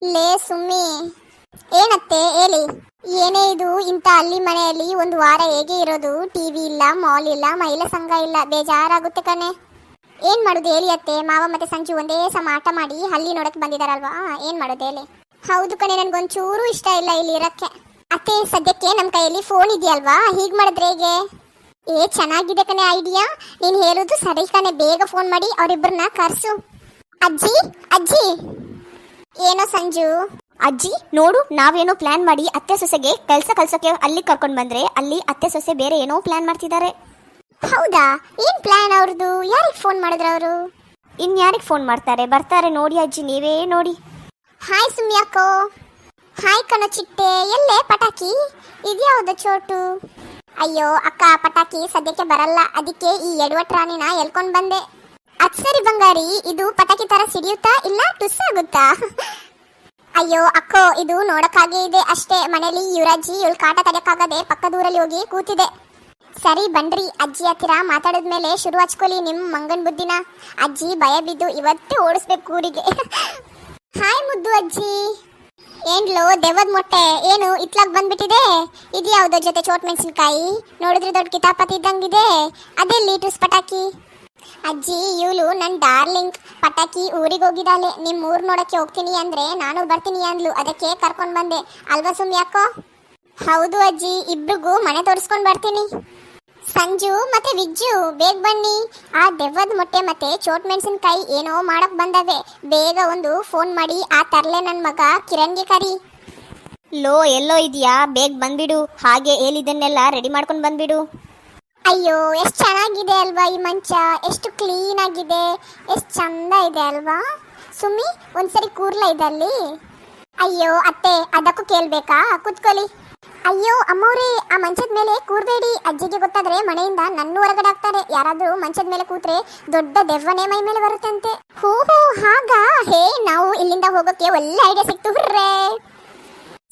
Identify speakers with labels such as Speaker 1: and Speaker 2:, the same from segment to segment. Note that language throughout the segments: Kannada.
Speaker 1: ಲೇ ಸುಮ್ಮಿ, ಏನತ್ತೆ ಹೇಳಿ. ಏನೇ ಇದು ಇಂಥ ಹಳ್ಳಿ ಮನೆಯಲ್ಲಿ ಒಂದು ವಾರ ಹೇಗೆ ಇರೋದು? ಟಿವಿ ಇಲ್ಲ, ಮಾಲ್ ಇಲ್ಲ, ಮಹಿಳಾ ಸಂಘ ಇಲ್ಲ, ಬೇಜಾರಾಗುತ್ತೆ ಕಣೆ. ಏನ್ ಮಾಡುದು ಹೇಳಿ ಅತ್ತೆ? ಮಾವ ಮತ್ತೆ ಸಂಜು ಒಂದೇ ಸಮ ಆಟ ಮಾಡಿ ಹಳ್ಳಿ ನೋಡಕ್ ಬಂದಿದಾರಲ್ವಾ, ಏನ್ ಮಾಡೋದು ಹೇಳಿ. ಹೌದು ಕಣೆ, ನನ್ಗೊಂಚೂರು ಇಷ್ಟ ಇಲ್ಲ ಇಲ್ಲಿ ಇರಕ್ಕೆ. ಅತ್ತೆ ಸದ್ಯಕ್ಕೆ ನಮ್ ಕೈಯಲ್ಲಿ ಫೋನ್ ಇದೆಯಲ್ವಾ, ಹೀಗ್ ಮಾಡಿದ್ರೆ ಹೇಗೆ? ಚೆನ್ನಾಗಿದೆ ಕಣೆ ಐಡಿಯಾ. ನೀನ್ ಹೇಳುದು ಸರಿ ಕಣೆ, ಬೇಗ ಫೋನ್ ಮಾಡಿ ಅವರಿಬ್ಬರನ್ನ ಕರ್ಸು. ಅಜ್ಜಿ ಅಜ್ಜಿ. ಏನೋ ಸಂಜು?
Speaker 2: ಅಜ್ಜಿ ನೋಡು, ನಾವೇನೋ ಪ್ಲಾನ್ ಮಾಡಿ ಅತ್ತೆ ಸೊಸೆಗೆ ಕಲ್ಸಕ್ಕೆ ಅಲ್ಲಿ ಕರ್ಕೊಂಡ್ ಬಂದ್ರೆ ಅಲ್ಲಿ ಅತ್ತೆ ಸೊಸೆ ಬೇರೆ ಏನೋ ಪ್ಲಾನ್ ಮಾಡ್ತಿದ್ದಾರೆ.
Speaker 1: ಹೌದಾ? ಏನ್ ಪ್ಲಾನ್ ಅವ್ರದ್ದು? ಯಾರಿಗೆ ಫೋನ್ ಮಾಡಿದ್ರ ಅವರು?
Speaker 2: ಇನ್ಯಾರಿಗೆ ಫೋನ್ ಮಾಡ್ತಾರೆ? ಬರ್ತಾರೆ ನೋಡಿ ಅಜ್ಜಿ, ನೀವೇ ನೋಡಿ.
Speaker 1: ಹಾಯ್ ಸುಮ್ಯಾಕೋ. ಹಾಯ್ ಕಣೋ ಚಿಟ್ಟೆ. ಎಲ್ಲೇ ಪಟಾಕಿ? ಇದ್ಯಾವ್ದು ಚೋಟು? ಅಯ್ಯೋ ಅಕ್ಕ, ಪಟಾಕಿ ಸದ್ಯಕ್ಕೆ ಬರಲ್ಲ, ಅದಕ್ಕೆ ಈ ಎಡವಟ್ ರಾಣಿನ ಎಲ್ಕೊಂಡ್ ಬಂದೆ. ಅದ್ ಸರಿ ಬಂಗಾರಿ, ಇದು ಪಟಾಕಿ ತರ ಸಿಡಿಯುತ್ತಾ ಇಲ್ಲ ಟುಸ್ ಆಗುತ್ತಾ? ಅಯ್ಯೋ ಅಕ್ಕೋ, ಇದು ನೋಡಕ್ಕಾಗೇ ಇದೆ ಅಷ್ಟೇ. ಮನೇಲಿ ಯುವರಾಜಿ ಇವಳು ಕಾಟ ತಡೆಯಕ್ಕಾಗದೆ ಪಕ್ಕದೂರಲ್ಲಿ ಹೋಗಿ ಕೂತಿದೆ. ಸರಿ ಬನ್ರಿ, ಅಜ್ಜಿ ಹತ್ತಿರ ಮಾತಾಡಿದ್ಮೇಲೆ ಶುರು ಹಚ್ಕೊಳ್ಳಿ ನಿಮ್ ಮಂಗನ್ ಬುದ್ಧಿನ. ಅಜ್ಜಿ ಭಯ ಬಿದ್ದು ಇವತ್ತೇ ಓಡಿಸ್ಬೇಕು ಊರಿಗೆ. ಹಾಯ್ ಮುದ್ದು ಅಜ್ಜಿ. ಏನ್ಲೋ ದೆವ್ವದ ಮೊಟ್ಟೆ, ಏನು ಇತ್ಲಾಗ್ ಬಂದ್ಬಿಟ್ಟಿದೆ? ಇದ್ಯಾವುದೋ ಜೊತೆ ಚೋಟ್ ಮೆಣಸಿನ್ಕಾಯಿ? ನೋಡಿದ್ರೆ ದೊಡ್ಡ ಕಿತಾಪತಿ ಇದ್ದಂಗಿದೆ. ಅದೆಲ್ಲಿ ಟುಸ್ ಪಟಾಕಿ? ಅಜ್ಜಿ ಇವಳು ನನ್ ಡಾರ್ಲಿಂಗ್. ಪಟಾಕಿ ಊರಿಗೆ ಹೋಗಿದ್ದಾಳೆ, ನಿಮ್ ಊರ್ ನೋಡಕ್ಕೆ ಹೋಗ್ತೀನಿ ಅಂದ್ರೆ ನಾನು ಬರ್ತೀನಿ ಅಂದ್ಲು, ಅದಕ್ಕೆ ಕರ್ಕೊಂಡ್ ಬಂದೆ ಅಲ್ವಾ ಸುಮ್ಯಾಕೋ? ಹೌದು ಅಜ್ಜಿ, ಇಬ್ರಿಗೂ ಮನೆ ತೋರಿಸ್ಕೊಂಡ್ ಬರ್ತೀನಿ. ಸಂಜು ಮತ್ತೆ ವಿಜ್ಜು ಬೇಗ ಬನ್ನಿ. ಆ ದೆವ್ವದ ಮೊಟ್ಟೆ ಮತ್ತೆ ಚೋಟ್ ಮೆಣಸಿನ್ಕಾಯಿ ಏನೋ ಮಾಡಕ್ ಬಂದವೆ. ಬೇಗ ಒಂದು ಫೋನ್ ಮಾಡಿ ಆ ತರ್ಲೆ ನನ್ ಮಗ ಕಿರಣ್ಗೆ ಕರಿ.
Speaker 2: ಲೋ ಎಲ್ಲೋ ಇದೆಯಾ? ಬೇಗ ಬಂದ್ಬಿಡು, ಹಾಗೆ ಹೇಳಿದ್ದನ್ನೆಲ್ಲ ರೆಡಿ ಮಾಡ್ಕೊಂಡು ಬಂದ್ಬಿಡು.
Speaker 1: ಅಯ್ಯೋ ಎಷ್ಟು ಚೆನ್ನಾಗಿದೆ ಅಲ್ವಾ ಈ ಮಂಚ, ಎಷ್ಟು ಕ್ಲೀನ್ ಆಗಿದೆ, ಎಷ್ಟು ಚಂದ ಇದೆ ಅಲ್ವಾ? ಸುಮ್ಮಿ ಒಂದ್ಸರಿ ಕೂರ್ಲ ಇದಲ್ಲಿ. ಅಯ್ಯೋ ಅತ್ತೆ, ಅದಕ್ಕೂ ಕೇಳ್ಬೇಕಾ? ಕೂತ್ಕೊಳ್ಳಿ. ಅಯ್ಯೋ ಅಮ್ಮವ್ರೆ, ಆ ಮಂಚದ ಮೇಲೆ ಕೂರ್ಬೇಡಿ. ಅಜ್ಜಿಗೆ ಗೊತ್ತಾದ್ರೆ ಮನೆಯಿಂದ ನನ್ನ ಹೊರಗಡೆ ಹಾಕ್ತಾರೆ. ಯಾರಾದ್ರೂ ಮಂಚದ ಮೇಲೆ ಕೂತ್ರೆ ದೊಡ್ಡ ದೆವ್ವನೇ ಮೈ ಮೇಲೆ ಬರುತ್ತಂತೆ. ಹೋ ಹಾಗಾ? ಹೇ, ನಾವು ಇಲ್ಲಿಂದ ಹೋಗೋಕೆ ಒಳ್ಳೆ ಐಡಿಯಾ ಸಿಕ್ತು. ಹುರ್ರೇ.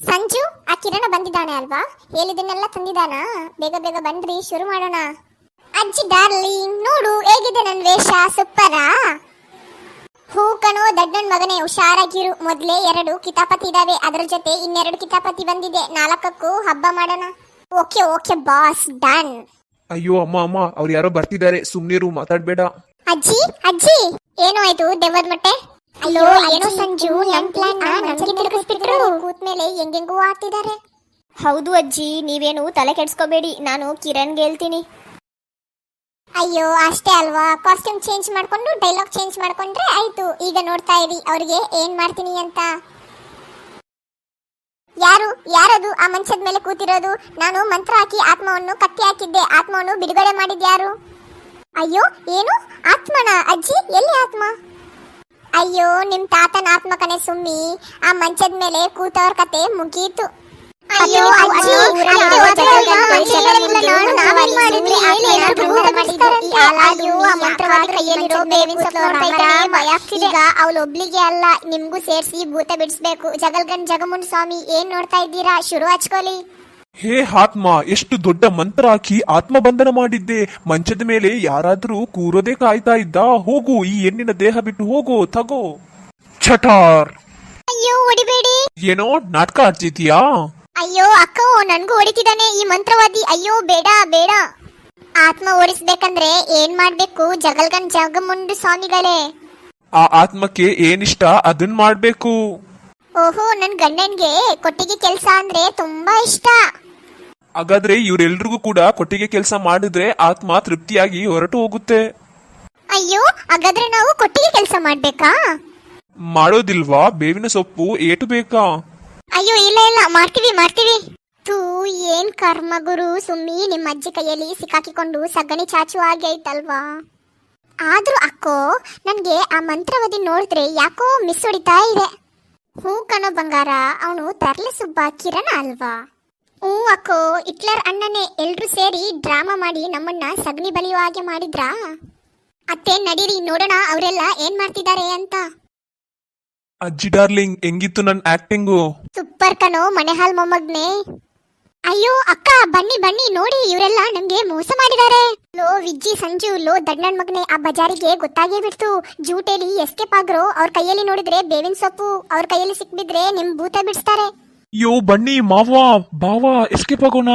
Speaker 1: ಸಂಜು, ಆ ಕಿರಣ ಬಂದಿದ್ದಾನೆ ಅಲ್ವಾ? ಹೇಳಿದನ್ನೆಲ್ಲ ತಂದಿದ್ದಾನ? ಬೇಗ ಬೇಗ ಬನ್ರಿ, ಶುರು ಮಾಡೋಣ. ಅಜ್ಜಿ ಡಾರ್ಲಿಂಗ್, ನೋಡು ಹೇಗಿದೆ ನನ್ನ ವೇಷ, ಸೂಪರಾ? ಹೂ ಕಣೋ ದಡ್ಡನ್ ಮಗನೇ, ಹುಷಾರಾಗಿರು. ಮೊದ್ಲೇ 2 ಕಿತಾಪತಿ ಇದಾವೆ, ಅದರ ಜೊತೆ ಇನ್ನೆರಡು ಕಿತಾಪತಿ ಬಂದಿದೆ. 4ಕ್ಕೂ ಹಬ್ಬ ಮಾಡೋಣ. Okay okay boss, done.
Speaker 3: ಅಯ್ಯೋ ಅಮ್ಮ ಅಮ್ಮ, ಅವ್ರು ಯಾರೋ ಬರ್ತಿದ್ದಾರೆ, ಸುಮ್ನಿರು, ಮಾತಾಡ್ಬೇಡ.
Speaker 1: ಅಜ್ಜಿ ಅಜ್ಜಿ, ಏನೋ ಆಯ್ತು ದೆವ್ವದ ಮೊಟ್ಟೆ? ಅಯ್ಯೋ ಏನೋ ಸಂಜು, ನನ್ ಪ್ಲಾನ್ ನನಗೆ ತಿರುಗಿಸ್ಬಿಟ್ರು. ಕೂತ್ಮೇಲೆ ಹೆಂಗೆಂಗೂ ಆಡ್ತಿದ್ದಾರೆ.
Speaker 2: ಹೌದು ಅಜ್ಜಿ, ನೀವೇನು ತಲೆ ಕೆಡ್ಸ್ಕೋಬೇಡಿ, ನಾನು ಕಿರಣ್ಗೆ ಹೇಳ್ತೀನಿ.
Speaker 1: ಅಯ್ಯೋ ಅಷ್ಟೇ ಅಲ್ವಾ, ಕಾಸ್ಟ್ಯೂಮ್ ಚೇಂಜ್ ಮಾಡ್ಕೊಂಡು ಡೈಲಾಗ್ ಚೇಂಜ್ ಮಾಡ್ಕೊಂಡ್ರೆ ಆಯ್ತು. ಈಗ ನೋಡ್ತಾ ಇರಿ ಅವ್ರಿಗೆ ಏನ್ ಮಾಡ್ತೀನಿ ಅಂತ. ಯಾರದು ಆ ಮಂಚದ ಮೇಲೆ ಕೂತಿರೋದು? ನಾನು ಮಂತ್ರ ಹಾಕಿ ಆತ್ಮವನ್ನು ಕಟ್ಟಿ ಹಾಕಿದ್ದೆ, ಆತ್ಮವನ್ನು ಬಿಡುಗಡೆ ಮಾಡಿದ್ಯಾರು? ಅಯ್ಯೋ ಏನು ಆತ್ಮನ? ಅಜ್ಜಿ ಎಲ್ಲಿ ಆತ್ಮ? ಅಯ್ಯೋ ನಿಮ್ ತಾತನ ಆತ್ಮ ಕಣೆ ಸುಮ್ಮಿ. ಆ ಮಂಚದ ಮೇಲೆ ಕೂತವ್ರ ಕತೆ ಮುಗೀತು. ಅಯ್ಯೋ ಅಜ್ಜಿ, ಈಗ ಅವಳೊಬ್ಳಿಗೆ ಅಲ್ಲ, ನಿಮ್ಗೂ ಸೇರ್ಸಿ ಭೂತ ಬಿಡಿಸ್ಬೇಕು. ಜಗಲ್ಗಂಡ್ ಜಗಮುಂಡ್ ಸ್ವಾಮಿ, ಏನ್ ನೋಡ್ತಾ ಇದ್ದೀರಾ? ಶುರು ಹಚ್ಕೊಳ್ಳಿ.
Speaker 3: ಹೇ ಆತ್ಮ, ಎಷ್ಟು ದೊಡ್ಡ ಮಂತ್ರ ಹಾಕಿ ಆತ್ಮ ಬಂಧನ ಮಾಡಿದ್ದೆ. ಮಂಚದ ಮೇಲೆ ಯಾರಾದ್ರೂ ಕೂರೋದೇ ಕಾಯ್ತಾ ಇದ್ದ? ಹೋಗು, ಈ ಹೆಣ್ಣಿನ ದೇಹ ಬಿಟ್ಟು ಹೋಗು, ತಗೋ. ಚಟಾರ್.
Speaker 1: ಅಯ್ಯೋ ಹೊಡಿಬೇಡಿ.
Speaker 3: ಏನೋ ನಾಟಕ ಆಡ್ತಿದ್ಯಾ?
Speaker 1: ಅಯ್ಯೋ ಅಕ್ಕ, ನನ್ಗೂ ಹೊಡಿತಿದ್ದಾನೆ ಈ ಮಂತ್ರವಾದಿ. ಅಯ್ಯೋ ಬೇಡ ಬೇಡ. ಆತ್ಮ ಓಡಿಸ್ಬೇಕಂದ್ರೆ ಏನ್ ಮಾಡ್ಬೇಕು ಜಗಲ್ಗಂಡ್ ಜಗಮುಂಡು ಸ್ವಾಮಿಗಳೇ?
Speaker 3: ಆ ಆತ್ಮಕ್ಕೆ ಏನಿಷ್ಟ ಅದನ್ ಮಾಡ್ಬೇಕು.
Speaker 1: ಓಹೋ, ನನ್ ಗಂಡನ್ಗೆ ಕೊಟ್ಟಿಗೆ ಕೆಲ್ಸ ಅಂದ್ರೆ ತುಂಬಾ ಇಷ್ಟ.
Speaker 3: ಹಾಗಾದ್ರೆ ಇವರೆಲ್ರಿಗೂ ಕೂಡ ಕೊಟ್ಟಿಗೆ ಕೆಲಸ ಮಾಡಿದ್ರೆ ಆತ್ಮ ತೃಪ್ತಿಯಾಗಿ ಹೊರಟು ಹೋಗುತ್ತೆ.
Speaker 1: ಅಯ್ಯೋ, ಹಾಗಾದ್ರೆ ನಾವು ಕೊಟ್ಟಿಗೆ ಕೆಲಸ ಮಾಡ್ಬೇಕಾ?
Speaker 3: ಮಾಡೋದಿಲ್ವಾ? ಬೇವಿನ ಸೊಪ್ಪು ಏಟು ಬೇಕಾ?
Speaker 1: ಅಯ್ಯೋ ಇಲ್ಲ ಇಲ್ಲ, ಮಾಡ್ತೀವಿ. ತೂ ಏನ್ ಕರ್ಮ ಗುರು ಸುಮ್ಮಿ. ನಿಮ್ಮ ಅಜ್ಜಿ ಕೈಯಲ್ಲಿ ಸಿಕ್ಕಾಕಿಕೊಂಡು ಸಗಣಿ ಚಾಚು ಹಾಗೆ ಐತಲ್ವಾ? ಆದ್ರೂ ಅಕ್ಕೋ, ನನ್ಗೆ ಆ ಮಂತ್ರವಾದಿ ನೋಡಿದ್ರೆ ಯಾಕೋ ಮಿಸ್ ಹೊಡಿತಾ ಇದೆ. ಹೂ ಕಣೋ ಬಂಗಾರ, ಅವನು ತರ್ಲೆ ಸುಬ್ಬ ಕಿರಣ ಅಲ್ವಾ? ಹೂ ಅಕ್ಕೋ, ಹಿಟ್ಲರ್ ಅಣ್ಣನೇ. ಎಲ್ರು ಸೇರಿ ಡ್ರಾಮಾ ಮಾಡಿ ನಮ್ಮನ್ನ ಸಗಣಿ ಬಲಿಯೋ ಹಾಗೆ ಮಾಡಿದ್ರಾ? ಅತ್ತೆ ನಡೀರಿ, ನೋಡೋಣ ಅವರೆಲ್ಲ ಏನ್ ಮಾಡ್ತಿದ್ದಾರೆ ಅಂತ.
Speaker 3: ಅಜ್ಜಿ ಡಾರ್ಲಿಂಗ್, ಹೆಂಗಿತ್ತು ನನ್ ಆಕ್ಟಿಂಗು?
Speaker 1: ಸೂಪರ್ ಕಣೋ ಮನೆ ಹಾಲ್ ಮೊಮ್ಮಗ್ನೆ. ಅಯ್ಯೋ ಅಕ್ಕ ಬನ್ನಿ ಬನ್ನಿ ನೋಡಿ ಇವರೆಲ್ಲ ನಮ್ಗೆ ಮೋಸ ಮಾಡಿದ್ದಾರೆ. ಲೋ ವಿಜ್ಜಿ ಸಂಜು, ಲೋ ದಡ್ಡನ್ ಮಗನೆ, ಆ ಬಜಾರಿಗೆ ಗೊತ್ತಾಗೇ ಬಿಡ್ತು. ಜೂಟೇಲಿ ಎಸ್ಕೇಪ್ ಆಗ್ರೋ. ಅವ್ರ ಕೈಯಲ್ಲಿ ನೋಡಿದ್ರೆ ಬೇವಿನ ಸೊಪ್ಪು, ಅವ್ರ ಕೈಯಲ್ಲಿ ಸಿಕ್ಬಿದ್ರೆ ನಿಮ್ ಭೂತ ಬಿಡಿಸ್ತಾರೆ.
Speaker 3: ಯೋ ಬನ್ನಿ ಮಾವ ಬಾವ ಎಸ್ಕೇಪ್ ಆಗೋಣ.